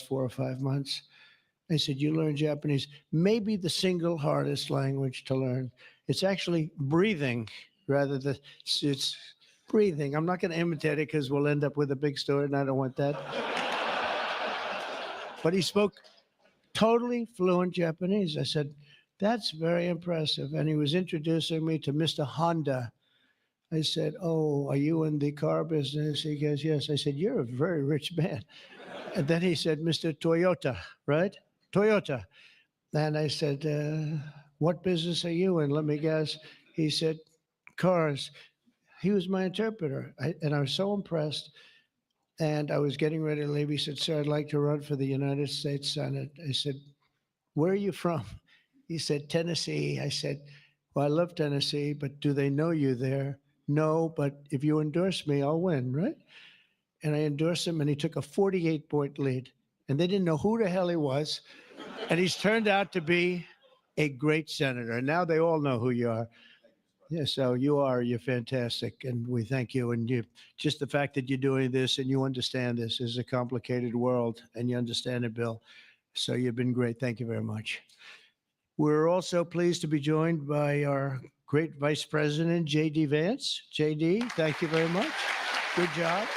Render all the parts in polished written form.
4 or 5 months. I said, you learn Japanese, maybe the single hardest language to learn. It's actually breathing rather than it's breathing. I'm not going to imitate it because we'll end up with a big story, and I don't want that. But he spoke totally fluent Japanese. I said, that's very impressive. And he was introducing me to Mr. Honda. I said, oh, are you in the car business? He goes, yes. I said, you're a very rich man. And then he said, Mr. Toyota, right? Toyota. And I said, what business are you in? Let me guess. He said, cars. He was my interpreter. And I was so impressed. And I was getting ready to leave. He said, sir, I'd like to run for the United States Senate. I said, where are you from? He said, Tennessee. I said, well, I love Tennessee, but do they know you there? No, but if you endorse me, I'll win, right? And I endorsed him, and he took a 48-point lead. And they didn't know who the hell he was. And he's turned out to be a great senator. And now they all know who you are. Yeah, so you're fantastic, and we thank you. And just the fact that you're doing this and you understand this is a complicated world, and you understand it, Bill. So you've been great. Thank you very much. We're also pleased to be joined by our great Vice President, J.D. Vance. J.D., thank you very much. Good job.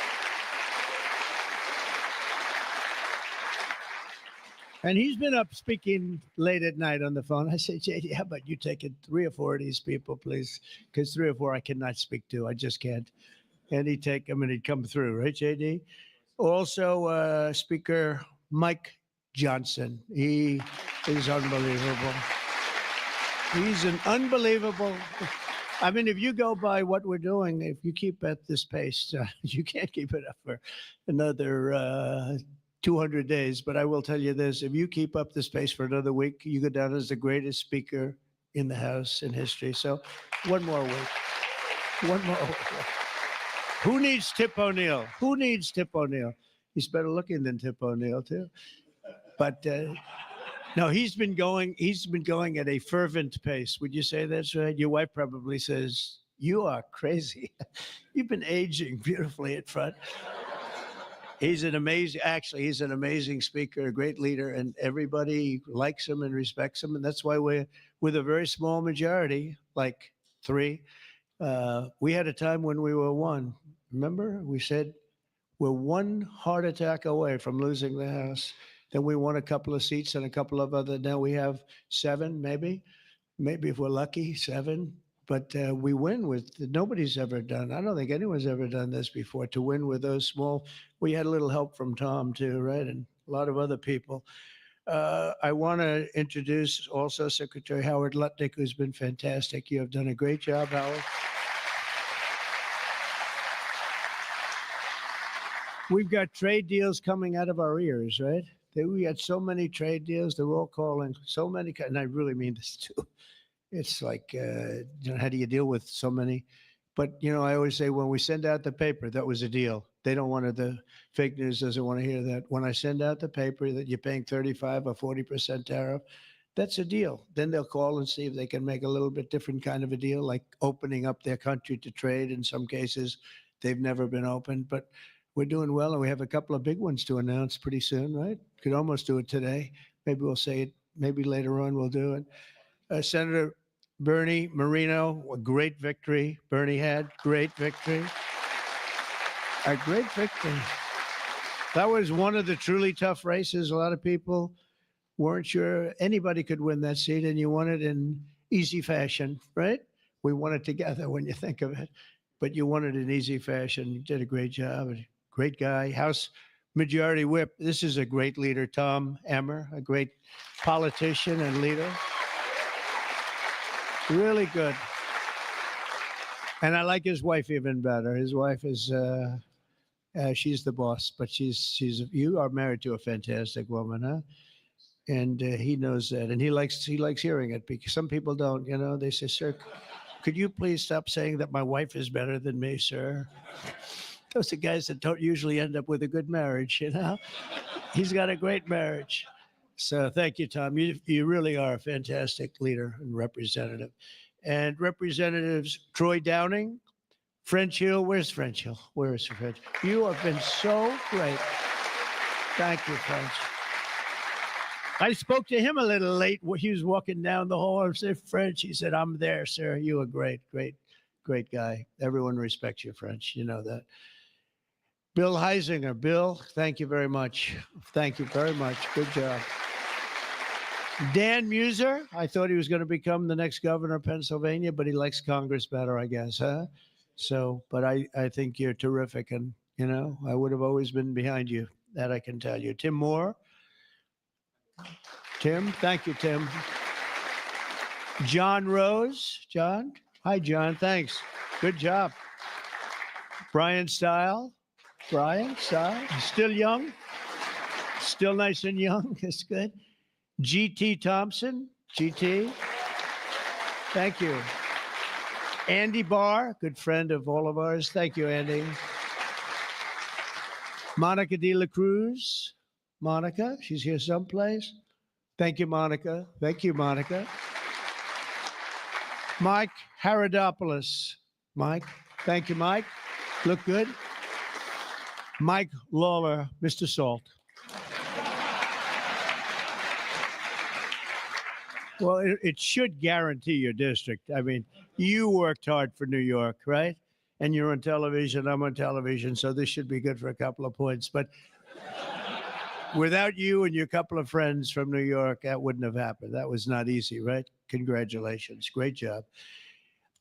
And he's been up speaking late at night on the phone. I said, JD, how about you take 3 or 4 of these people, please? Because 3 or 4 I cannot speak to. I just can't. And he'd take them and he'd come through, right, JD? Also, Speaker Mike Johnson. He is unbelievable. He's an unbelievable. I mean, if you go by what we're doing, if you keep at this pace, you can't keep it up for another 200 days, but I will tell you this, if you keep up this pace for another week, you go down as the greatest speaker in the House in history. So one more week. One more week. Who needs Tip O'Neill? Who needs Tip O'Neill? He's better looking than Tip O'Neill, too. But no, he's been going at a fervent pace. Would you say that's right? Your wife probably says, you are crazy. You've been aging beautifully at front. He's an amazing speaker, a great leader, and everybody likes him and respects him. And that's why we're with a very small majority, like 3. We had a time when we were 1. Remember? We said we're 1 heart attack away from losing the House. Then we won a couple of seats and a couple of other. Now we have 7, maybe if we're lucky, 7. But we win with, nobody's ever done, I don't think anyone's ever done this before, to win with those small. We had a little help from Tom too, right? And a lot of other people. I want to introduce also Secretary Howard Lutnick, who's been fantastic. You have done a great job, Howard. We've got trade deals coming out of our ears, right? We had so many trade deals. They're all calling so many, and I really mean this too. It's like, how do you deal with so many? But, I always say when we send out the paper, that was a deal. They don't want the fake news doesn't want to hear that. When I send out the paper that you're paying 35 or 40% tariff, that's a deal. Then they'll call and see if they can make a little bit different kind of a deal, like opening up their country to trade. In some cases, they've never been opened. But we're doing well, and we have a couple of big ones to announce pretty soon, right? Could almost do it today. Maybe we'll say it. Maybe later on we'll do it. Senator Bernie Moreno, a great victory. Bernie had great victory. A great victory. That was one of the truly tough races. A lot of people weren't sure anybody could win that seat, and you won it in easy fashion, right? We won it together when you think of it, but you won it in easy fashion. You did a great job. A great guy. House Majority Whip. This is a great leader, Tom Emmer, a great politician and leader. Really good. And I like his wife even better. His wife is, she's the boss, but you are married to a fantastic woman, huh? And he knows that, and he likes hearing it, because some people don't, they say, sir, could you please stop saying that my wife is better than me, sir? Those are guys that don't usually end up with a good marriage, He's got a great marriage. So thank you, Tom. You really are a fantastic leader and representative. And Representatives Troy Downing, French Hill. Where's French Hill? Where is French? You have been so great. Thank you, French. I spoke to him a little late. He was walking down the hall. I said, French. He said, I'm there, sir. You are great, great, great guy. Everyone respects you, French. You know that. Bill Heisinger. Bill, thank you very much. Thank you very much. Good job. Dan Muser. I thought he was going to become the next governor of Pennsylvania, but he likes Congress better, I guess, huh? So, but I think you're terrific. And, you know, I would have always been behind you. That I can tell you. Tim Moore. Tim, thank you, Tim. John Rose. John. Hi, John. Thanks. Good job. Brian Stile. Brian Stile. Still young. Still nice and young. That's good. G.T. Thompson. G.T. Thank you. Andy Barr, good friend of all of ours. Thank you, Andy. Monica De La Cruz. Monica, she's here someplace. Thank you, Monica. Thank you, Monica. Mike Haradopoulos. Mike, thank you, Mike. Look good. Mike Lawler, Mr. Salt. Well, it should guarantee your district. I mean, you worked hard for New York, right? And you're on television, I'm on television, so this should be good for a couple of points. But without you and your couple of friends from New York, that wouldn't have happened. That was not easy, right? Congratulations. Great job.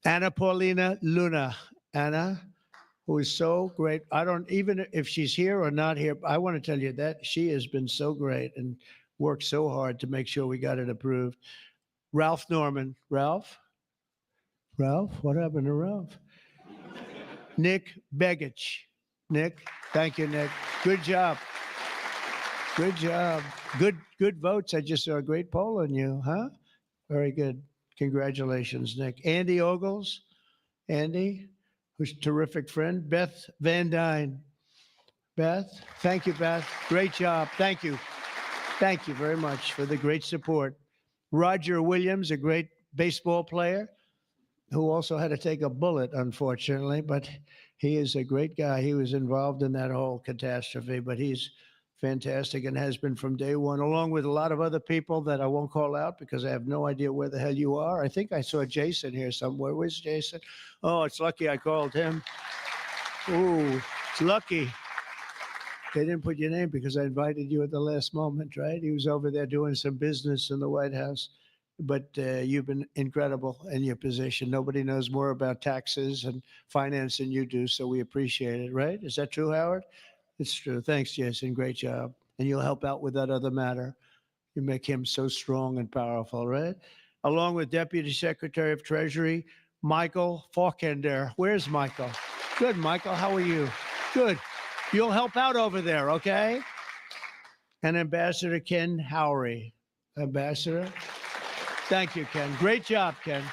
Anna Paulina Luna. Anna, who is so great. I don't, even if she's here or not here, I want to tell you that she has been so great and worked so hard to make sure we got it approved. Ralph Norman. Ralph? Ralph? What happened to Ralph? Nick Begich. Nick, thank you, Nick. Good job. Good job. Good votes. I just saw a great poll on you, huh? Very good. Congratulations, Nick. Andy Ogles. Andy, who's a terrific friend. Beth Van Dyne. Beth, thank you, Beth. Great job. Thank you. Thank you very much for the great support. Roger Williams, a great baseball player who also had to take a bullet, unfortunately, but he is a great guy. He was involved in that whole catastrophe, but he's fantastic and has been from day one, along with a lot of other people that I won't call out because I have no idea where the hell you are. I think I saw Jason here somewhere. Where's Jason? Oh, it's lucky I called him. Ooh, it's lucky. They didn't put your name because I invited you at the last moment, right? He was over there doing some business in the White House. But you've been incredible in your position. Nobody knows more about taxes and finance than you do, so we appreciate it, right? Is that true, Howard? It's true. Thanks, Jason. Great job. And you'll help out with that other matter. You make him so strong and powerful, right? Along with Deputy Secretary of Treasury, Michael Faulkender. Where's Michael? Good, Michael. How are you? Good. You'll help out over there, okay? And Ambassador Ken Howry. Ambassador. Thank you, Ken. Great job, Ken.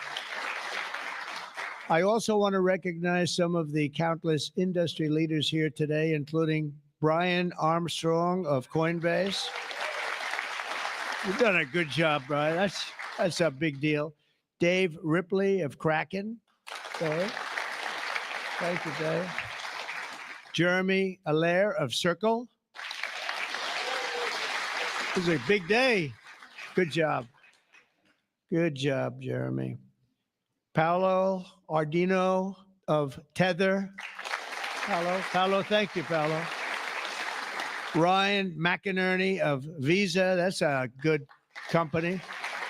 I also want to recognize some of the countless industry leaders here today, including Brian Armstrong of Coinbase. You've done a good job, Brian. That's a big deal. Dave Ripley of Kraken. Dave. Thank you, Dave. Jeremy Allaire of Circle. This is a big day. Good job. Good job, Jeremy. Paolo Ardino of Tether. Paolo, thank you, Paolo. Ryan McInerney of Visa. That's a good company.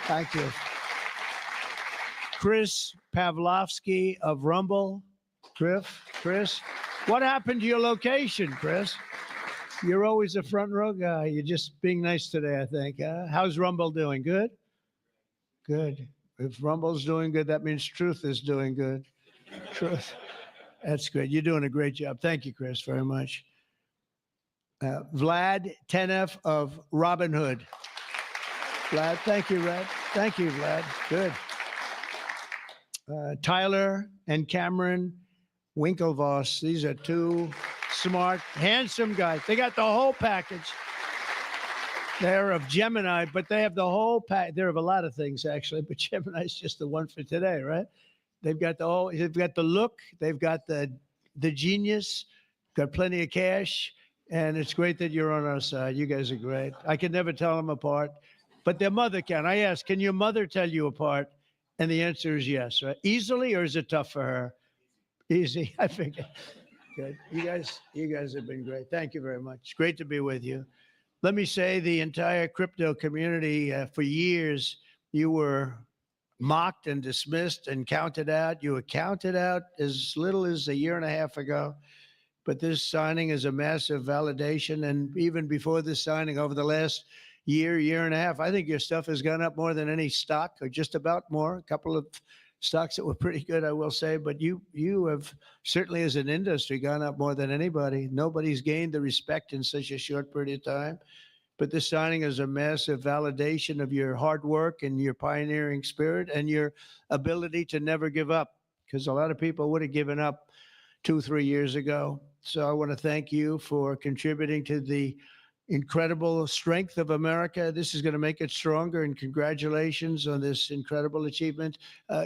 Thank you. Chris Pavlovsky of Rumble. Chris, what happened to your location, Chris? You're always a front row guy. You're just being nice today, I think. How's Rumble doing? Good? Good. If Rumble's doing good, that means Truth is doing good. Truth. That's great. You're doing a great job. Thank you, Chris, very much. Vlad Tenev of Robinhood. Vlad, thank you, Vlad. Thank you, Vlad. Good. Tyler and Cameron Winklevoss. These are two smart, handsome guys. They got the whole package. They're of Gemini, but they have the whole pack. They're of a lot of things, actually, but Gemini's just the one for today, right? They've got they've got the look, they've got the genius, got plenty of cash, and it's great that you're on our side. You guys are great. I can never tell them apart. But their mother can. I asked, can your mother tell you apart? And the answer is yes. Right? Easily, or is it tough for her? Easy. I figured. Good. You guys have been great. Thank you very much. Great to be with you. Let me say the entire crypto community, for years, you were mocked and dismissed and counted out. You were counted out as little as a year and a half ago. But this signing is a massive validation. And even before this signing, over the last year and a half, I think your stuff has gone up more than any stock, or just about more. A couple of stocks that were pretty good, I will say. But you have certainly, as an industry, gone up more than anybody. Nobody's gained the respect in such a short period of time. But this signing is a massive validation of your hard work and your pioneering spirit and your ability to never give up, because a lot of people would have given up 2-3 years ago. So I want to thank you for contributing to the incredible strength of America. This is going to make it stronger, and congratulations on this incredible achievement.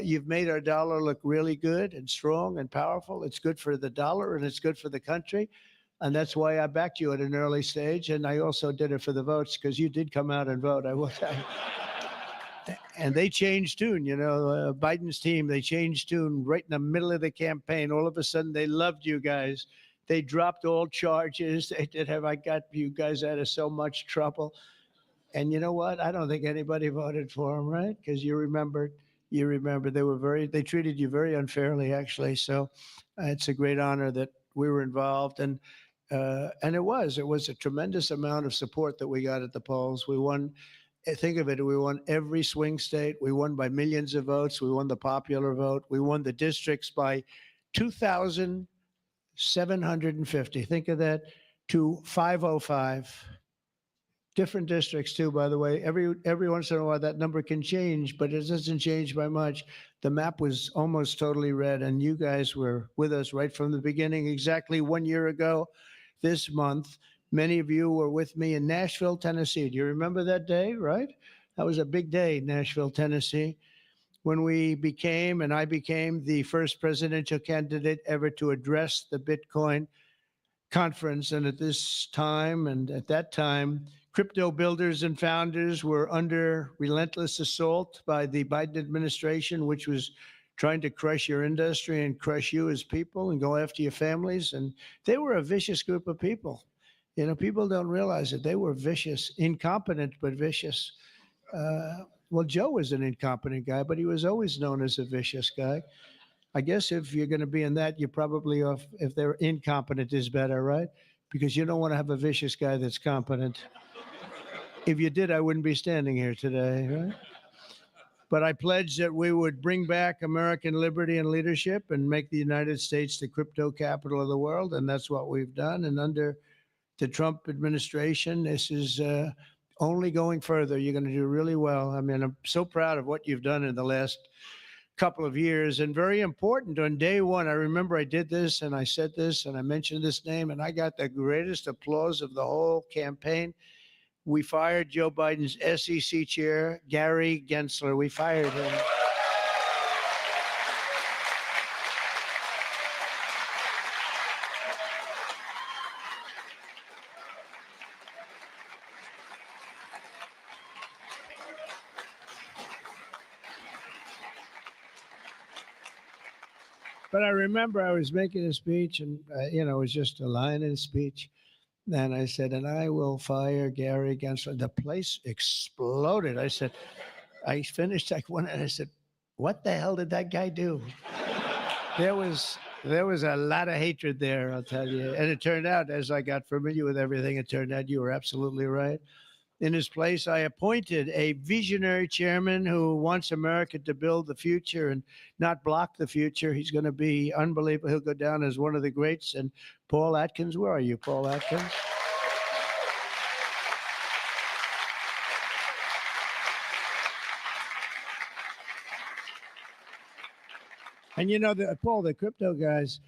You've made our dollar look really good and strong and powerful. It's good for the dollar and it's good for the country. And that's why I backed you at an early stage. And I also did it for the votes, because you did come out and vote. I will tell you. And they changed tune, Biden's team, they changed tune right in the middle of the campaign. All of a sudden, they loved you guys. They dropped all charges. They did have, I got you guys out of so much trouble. And you know what? I don't think anybody voted for them, right? Because you remember they treated you very unfairly, actually. So it's a great honor that we were involved. And it was a tremendous amount of support that we got at the polls. We won. Think of it, we won every swing state. We won by millions of votes. We won the popular vote. We won the districts by 2,750. Think of that, to 505. Different districts too, by the way. Every once in a while that number can change, but it doesn't change by much. The map was almost totally red, and you guys were with us right from the beginning. Exactly 1 year ago this month, many of you were with me in Nashville, Tennessee. Do you remember that day, right? That was a big day, Nashville, Tennessee, when I became the first presidential candidate ever to address the Bitcoin conference. And at that time, crypto builders and founders were under relentless assault by the Biden administration, which was trying to crush your industry and crush you as people and go after your families. And they were a vicious group of people. People don't realize it. They were vicious, incompetent, but vicious. Well, Joe was an incompetent guy, but he was always known as a vicious guy. I guess if you're going to be in that, you're probably off. If they're incompetent is better, right? Because you don't want to have a vicious guy that's competent. If you did, I wouldn't be standing here today, right? But I pledged that we would bring back American liberty and leadership and make the United States the crypto capital of the world. And that's what we've done. And under the Trump administration, this is only going further. You're going to do really well. I mean, I'm so proud of what you've done in the last couple of years. And very important, on day one, I remember I did this and I said this and I mentioned this name, and I got the greatest applause of the whole campaign. We fired Joe Biden's SEC chair, Gary Gensler. We fired him. But I remember I was making a speech, and it was just a line in a speech. And I said, and I will fire Gary Gensler. The place exploded. I said, I finished like one, and I said, what the hell did that guy do? There was a lot of hatred there, I'll tell you. And it turned out, as I got familiar with everything, it turned out you were absolutely right. In his place, I appointed a visionary chairman who wants America to build the future and not block the future. He's going to be unbelievable. He'll go down as one of the greats. And Paul Atkins, where are you, Paul Atkins? And Paul, the crypto guys,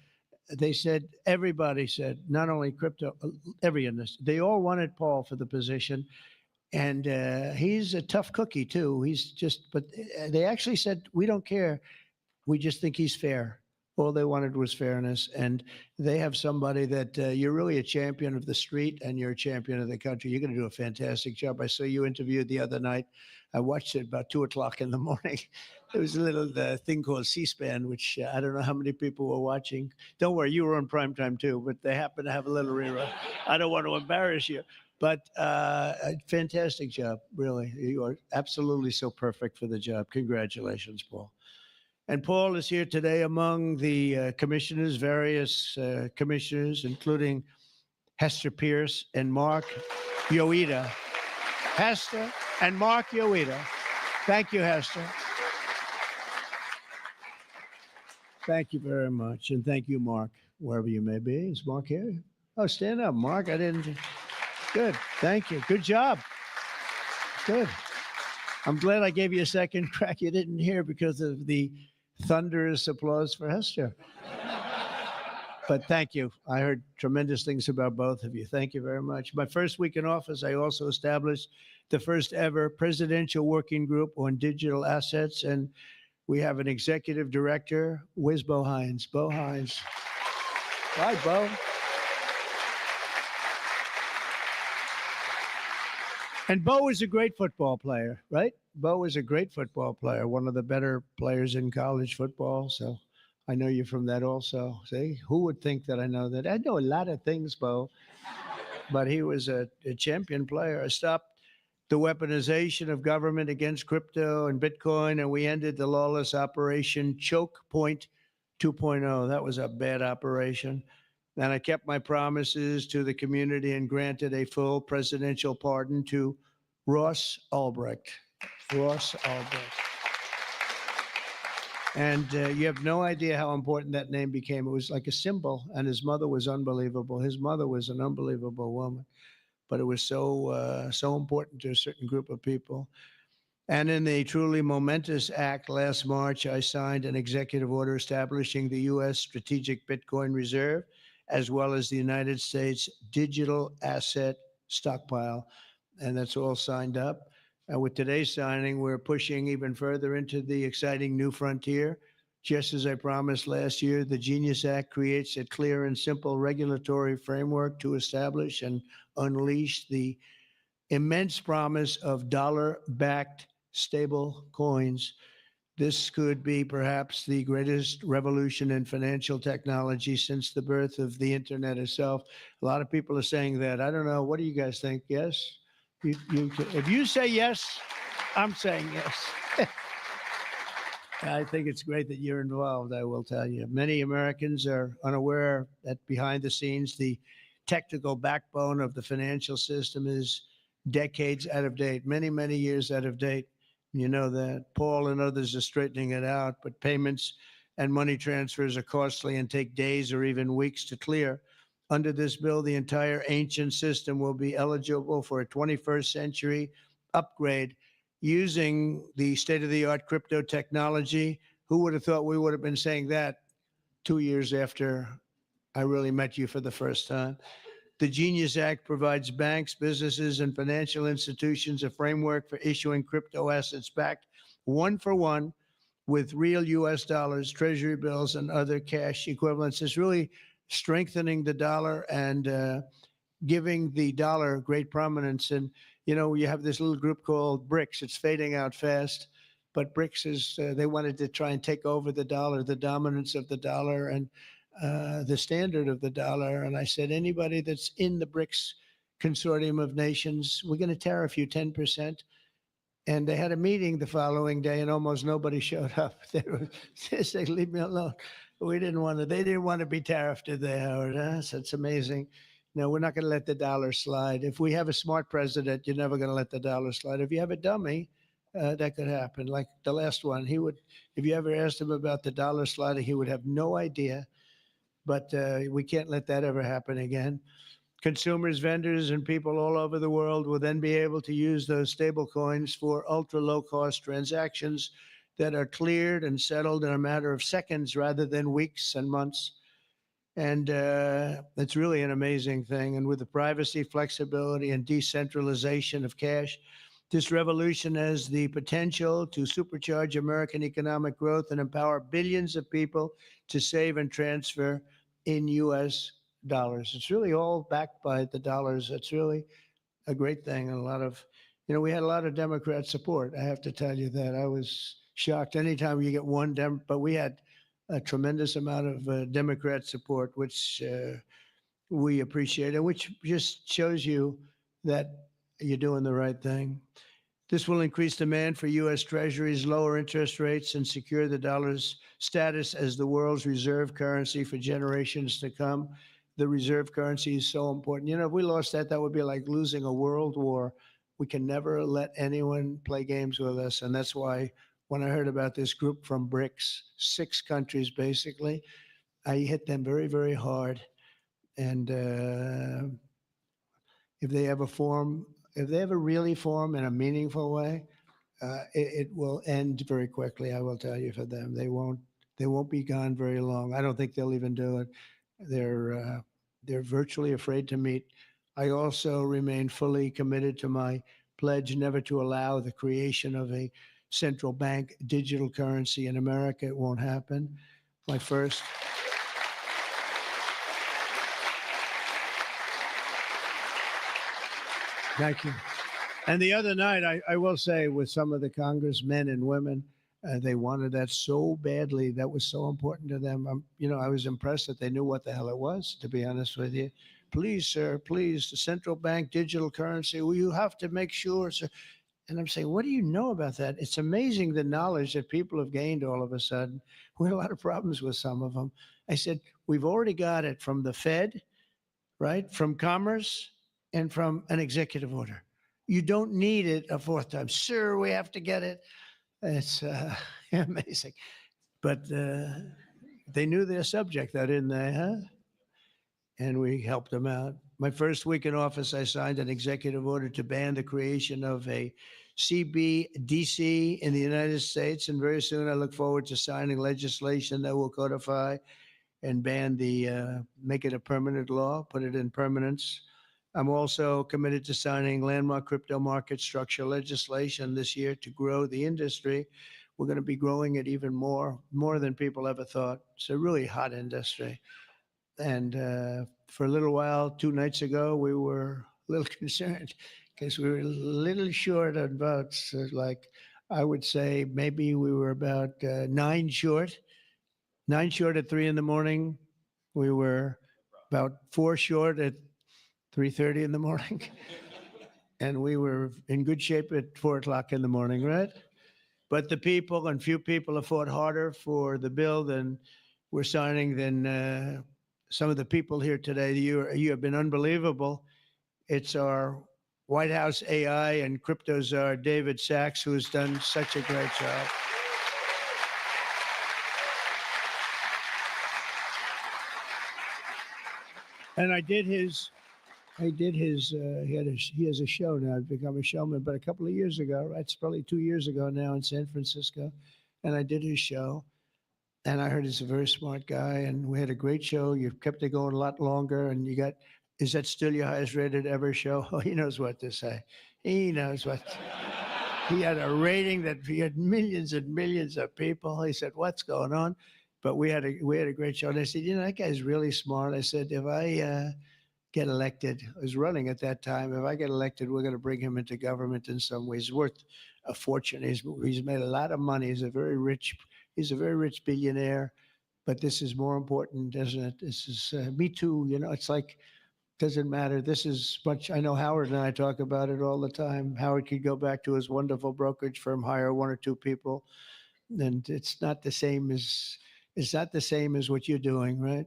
they said, everybody said, not only crypto, every industry, they all wanted Paul for the position. And he's a tough cookie, too. But they actually said, we don't care. We just think he's fair. All they wanted was fairness. And they have somebody that you're really a champion of the street and you're a champion of the country. You're going to do a fantastic job. I saw you interviewed the other night. I watched it about 2 o'clock in the morning. There was a little thing called C-SPAN, which I don't know how many people were watching. Don't worry, you were on primetime too, but they happen to have a little rerun. I don't want to embarrass you. But a fantastic job, really. You are absolutely so perfect for the job. Congratulations, Paul. And Paul is here today among the commissioners, various commissioners, including Hester Pierce and Mark Yoida. Hester and Mark Yoida. Thank you, Hester. Thank you very much. And thank you, Mark, wherever you may be. Is Mark here? Oh, stand up, Mark. I didn't. Good. Thank you. Good job. Good. I'm glad I gave you a second crack you didn't hear because of the thunderous applause for Hester. But thank you. I heard tremendous things about both of you. Thank you very much. My first week in office, I also established the first ever presidential working group on digital assets. And we have an executive director. Where's Bo Hines? Bo Hines. Hi, Bo. And Bo is a great football player, right? Bo is a great football player, one of the better players in college football. So I know you from that also. See, who would think that I know that? I know a lot of things, Bo, but he was a champion player. I stopped the weaponization of government against crypto and Bitcoin, and we ended the lawless operation Choke Point 2.0. That was a bad operation. And I kept my promises to the community and granted a full presidential pardon to Ross Ulbricht. Ross Ulbricht. And you have no idea how important that name became. It was like a symbol, and his mother was unbelievable. His mother was an unbelievable woman, but it was so important to a certain group of people. And in the truly momentous act last March, I signed an executive order establishing the U.S. Strategic Bitcoin Reserve, as well as the United States Digital Asset Stockpile. And that's all signed up. And with today's signing, we're pushing even further into the exciting new frontier. Just as I promised last year, the Genius Act creates a clear and simple regulatory framework to establish and unleash the immense promise of dollar-backed stable coins. This could be perhaps the greatest revolution in financial technology since the birth of the internet itself. A lot of people are saying that. I don't know. What do you guys think? Yes? If you say yes, I'm saying yes. I think it's great that you're involved, I will tell you. Many Americans are unaware that behind the scenes, the technical backbone of the financial system is decades out of date, many, many years out of date. You know that. Paul and others are straightening it out, but payments and money transfers are costly and take days or even weeks to clear. Under this bill, the entire ancient system will be eligible for a 21st century upgrade using the state-of-the-art crypto technology. Who would have thought we would have been saying that 2 years after I really met you for the first time? The Genius Act provides banks, businesses, and financial institutions a framework for issuing crypto assets backed one for one with real U.S. dollars, treasury bills, and other cash equivalents. It's really strengthening the dollar and giving the dollar great prominence. And, you know, you have this little group called BRICS. It's fading out fast. But BRICS is, they wanted to try and take over the dollar, the dominance of the dollar, and the standard of the dollar. And I said, anybody that's in the BRICS consortium of nations, we're going to tariff you 10%. And they had a meeting the following day, and almost nobody showed up. They said, leave me alone. They didn't want to be tariffed, did they, Howard? So it's amazing. No, we're not going to let the dollar slide. If we have a smart president, you're never going to let the dollar slide. If you have a dummy, that could happen. Like the last one, he would, if you ever asked him about the dollar sliding, he would have no idea. But we can't let that ever happen again. Consumers, vendors, and people all over the world will then be able to use those stable coins for ultra low cost transactions that are cleared and settled in a matter of seconds rather than weeks and months. And it's really an amazing thing. And with the privacy, flexibility, and decentralization of cash, This revolution has the potential to supercharge American economic growth and empower billions of people to save and transfer in U.S. dollars. It's really all backed by the dollars. It's really a great thing. And a lot of, we had a lot of Democrat support. I have to tell you that. I was shocked anytime you get one but we had a tremendous amount of Democrat support, which we appreciate, and which just shows you that you're doing the right thing. This will increase demand for U.S. Treasuries, lower interest rates, and secure the dollar's status as the world's reserve currency for generations to come. The reserve currency is so important. If we lost that, that would be like losing a world war. We can never let anyone play games with us. And that's why when I heard about this group from BRICS, 6 countries basically, I hit them very, very hard. And if they ever really form in a meaningful way, it will end very quickly. I will tell you, for them, they won't be gone very long. I don't think they'll even do it. They're virtually afraid to meet. I also remain fully committed to my pledge never to allow the creation of a central bank digital currency in America. It won't happen. My first. Thank you. And the other night, I will say, with some of the congressmen and women, they wanted that so badly. That was so important to them. I was impressed that they knew what the hell it was, to be honest with you. Please, sir, please, the central bank digital currency. Well, you have to make sure, sir. And I'm saying, what do you know about that? It's amazing the knowledge that people have gained all of a sudden. We had a lot of problems with some of them. I said, we've already got it from the Fed, right? From Commerce and from an executive order. You don't need it a fourth time. Sir, we have to get it. It's amazing. But they knew their subject, though, didn't they, huh? And we helped them out. My first week in office, I signed an executive order to ban the creation of a CBDC in the United States. And very soon I look forward to signing legislation that will codify and ban make it a permanent law, put it in permanence. I'm also committed to signing landmark crypto market structure legislation this year to grow the industry. We're going to be growing it even more than people ever thought. It's a really hot industry. And for a little while, 2 nights ago, we were a little concerned because we were a little short on votes. Like, I would say maybe we were about 9 short. 9 short at 3 in the morning. We were about 4 short at 3:30 in the morning. And we were in good shape at 4 o'clock in the morning, right? But the people, and few people, have fought harder for the bill than we're signing than some of the people here today. You have been unbelievable. It's our White House AI and crypto czar, David Sachs, who has done such a great job. And he has a show now. I've become a showman, but a couple of years ago, right? It's probably 2 years ago now in San Francisco. And I did his show. And I heard he's a very smart guy, and we had a great show. You've kept it going a lot longer, and is that still your highest rated ever show? Oh, he knows what to say. He knows what. He had a rating that he had millions and millions of people. He said, what's going on? But we had a great show. And I said, that guy's really smart. I said, if I get elected, I was running at that time. If I get elected, we're going to bring him into government in some ways. He's worth a fortune. He's made a lot of money. He's a very rich billionaire. But this is more important, isn't it? This is me too. It's like, doesn't matter. This is much. I know Howard and I talk about it all the time. Howard could go back to his wonderful brokerage firm, hire 1 or 2 people, and it's not the same as what you're doing, right?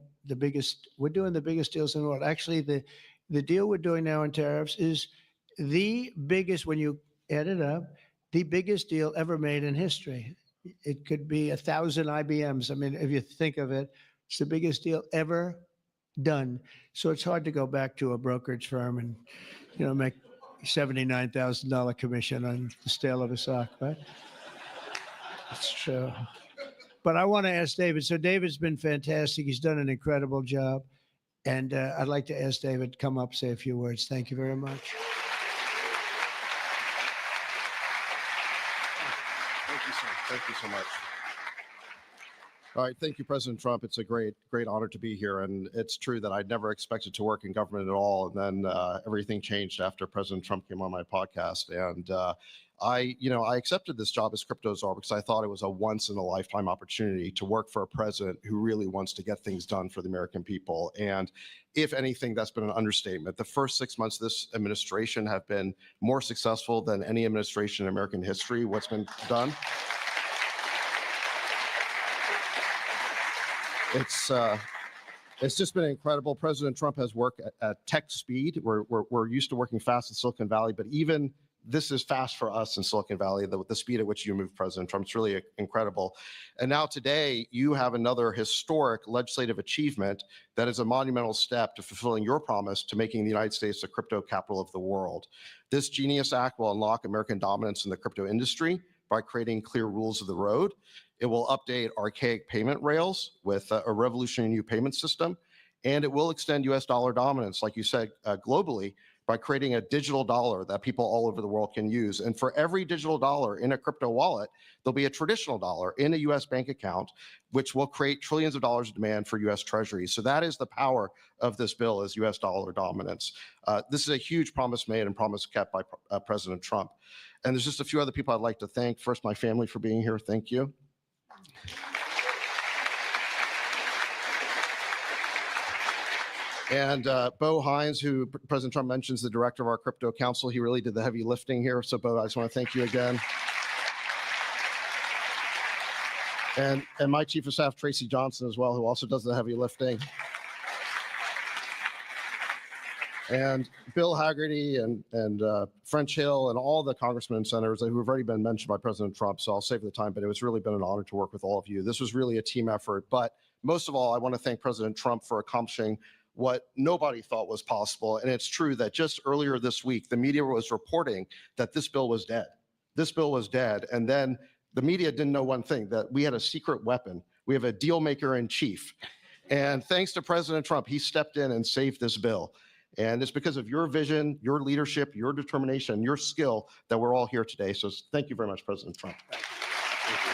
We're doing the biggest deals in the world. Actually, the deal we're doing now in tariffs is the biggest, when you add it up, the biggest deal ever made in history. It could be 1,000 IBMs. I mean, if you think of it, it's the biggest deal ever done. So it's hard to go back to a brokerage firm and, make $79,000 commission on the sale of a sock, right? It's true. But I want to ask David. So David's been fantastic. He's done an incredible job. And I'd like to ask David to come up, say a few words. Thank you very much. Thank you, sir. Thank you so much. All right, thank you, President Trump. It's a great honor to be here, and it's true that I'd never expected to work in government at all, and then everything changed after President Trump came on my podcast, and I accepted this job as crypto czar because I thought it was a once-in-a-lifetime opportunity to work for a president who really wants to get things done for the American people. And if anything, that's been an understatement. The first 6 months of this administration have been more successful than any administration in American history. What's been done? It's just been incredible. President Trump has worked at tech speed. We're used to working fast in Silicon Valley, but even this is fast for us in Silicon Valley, the speed at which you move, President Trump. It's really incredible. And now today, you have another historic legislative achievement that is a monumental step to fulfilling your promise to making the United States the crypto capital of the world. This Genius Act will unlock American dominance in the crypto industry by creating clear rules of the road. It will update archaic payment rails with a revolutionary new payment system, and it will extend U.S. dollar dominance, like you said, globally, by creating a digital dollar that people all over the world can use. And for every digital dollar in a crypto wallet, there'll be a traditional dollar in a U.S. bank account, which will create trillions of dollars of demand for U.S. treasuries. So that is the power of this bill, is U.S. dollar dominance. This is a huge promise made and promise kept by President Trump. And there's just a few other people I'd like to thank. First, my family for being here. Thank you. And Bo Hines, who President Trump mentions, the director of our crypto council, he really did the heavy lifting here. So Bo, I just want to thank you again. And my chief of staff, Tracy Johnson, as well, who also does the heavy lifting. And Bill Haggerty and French Hill and all the congressmen and senators who have already been mentioned by President Trump, so I'll save the time, but it was really been an honor to work with all of you. This was really a team effort, but most of all, I want to thank President Trump for accomplishing what nobody thought was possible. And it's true that just earlier this week, the media was reporting that this bill was dead. This bill was dead. And then the media didn't know one thing, that we had a secret weapon. We have a deal maker in chief. And thanks to President Trump, he stepped in and saved this bill. And it's because of your vision, your leadership, your determination, your skill that we're all here today. So thank you very much, President Trump. Thank you.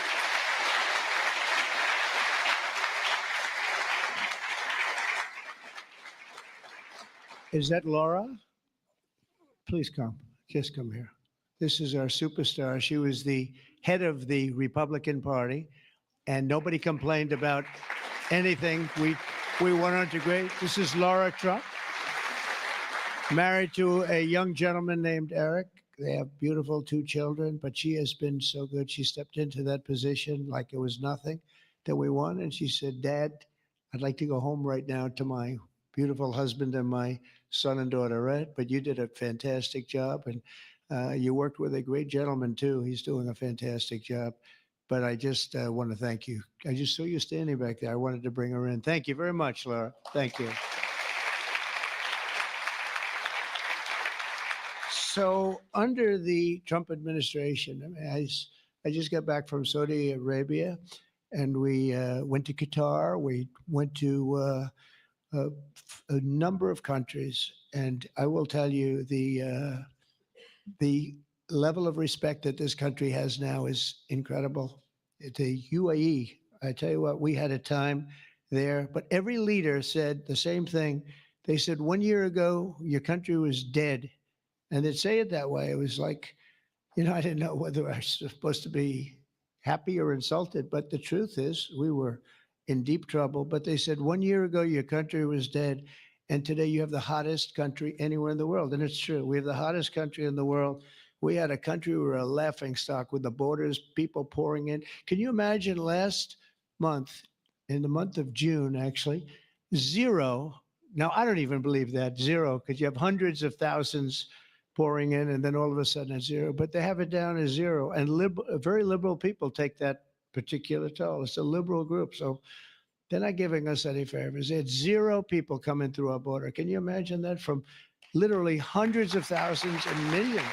Is that Laura? Please come. Just come here. This is our superstar. She was the head of the Republican Party, and nobody complained about anything. We went on to great. This is Lara Trump, married to a young gentleman named Eric. They have beautiful 2 children, but she has been so good. She stepped into that position like it was nothing that we won. And she said, Dad, I'd like to go home right now to my beautiful husband and my son and daughter, right? But you did a fantastic job. And you worked with a great gentleman, too. He's doing a fantastic job. But I just want to thank you. I just saw you standing back there. I wanted to bring her in. Thank you very much, Laura. Thank you. So under the Trump administration, I just got back from Saudi Arabia, and we went to Qatar. We went to a number of countries, and I will tell you the level of respect that this country has now is incredible. The UAE, I tell you what, we had a time there, but every leader said the same thing. They said 1 year ago, your country was dead. And they'd say it that way. It was like, I didn't know whether I was supposed to be happy or insulted, but the truth is we were in deep trouble. But they said 1 year ago, your country was dead. And today you have the hottest country anywhere in the world. And it's true. We have the hottest country in the world. We had a country, we were a laughing stock with the borders, people pouring in. Can you imagine last month, in the month of June, actually, 0. Now, I don't even believe that, 0, because you have hundreds of thousands pouring in, and then all of a sudden it's 0. But they have it down as 0. And very liberal people take that particular toll. It's a liberal group. So they're not giving us any favors. It's 0 people coming through our border. Can you imagine that? From literally hundreds of thousands and millions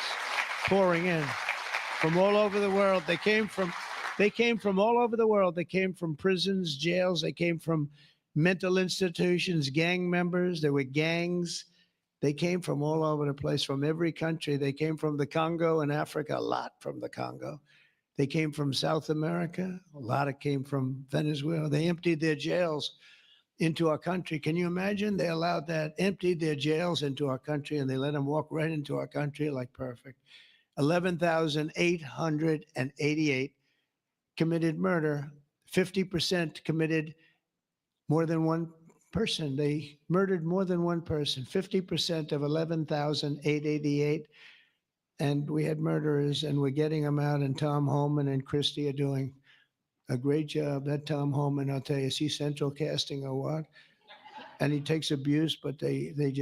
pouring in from all over the world. They came from all over the world. They came from prisons, jails. They came from mental institutions, gang members. There were gangs. They came from all over the place, from every country. They came from the Congo in Africa, a lot from the Congo. They came from South America. A lot of came from Venezuela. They emptied their jails into our country. Can you imagine? They allowed that, emptied their jails into our country, and they let them walk right into our country like perfect. 11,888 committed murder. 50% committed more than one person. They murdered more than one person. 50% of 11,888. And we had murderers, and we're getting them out. And Tom Homan and Christie are doing a great job. That Tom Homan, I'll tell you, is he central casting or what? And he takes abuse, but they just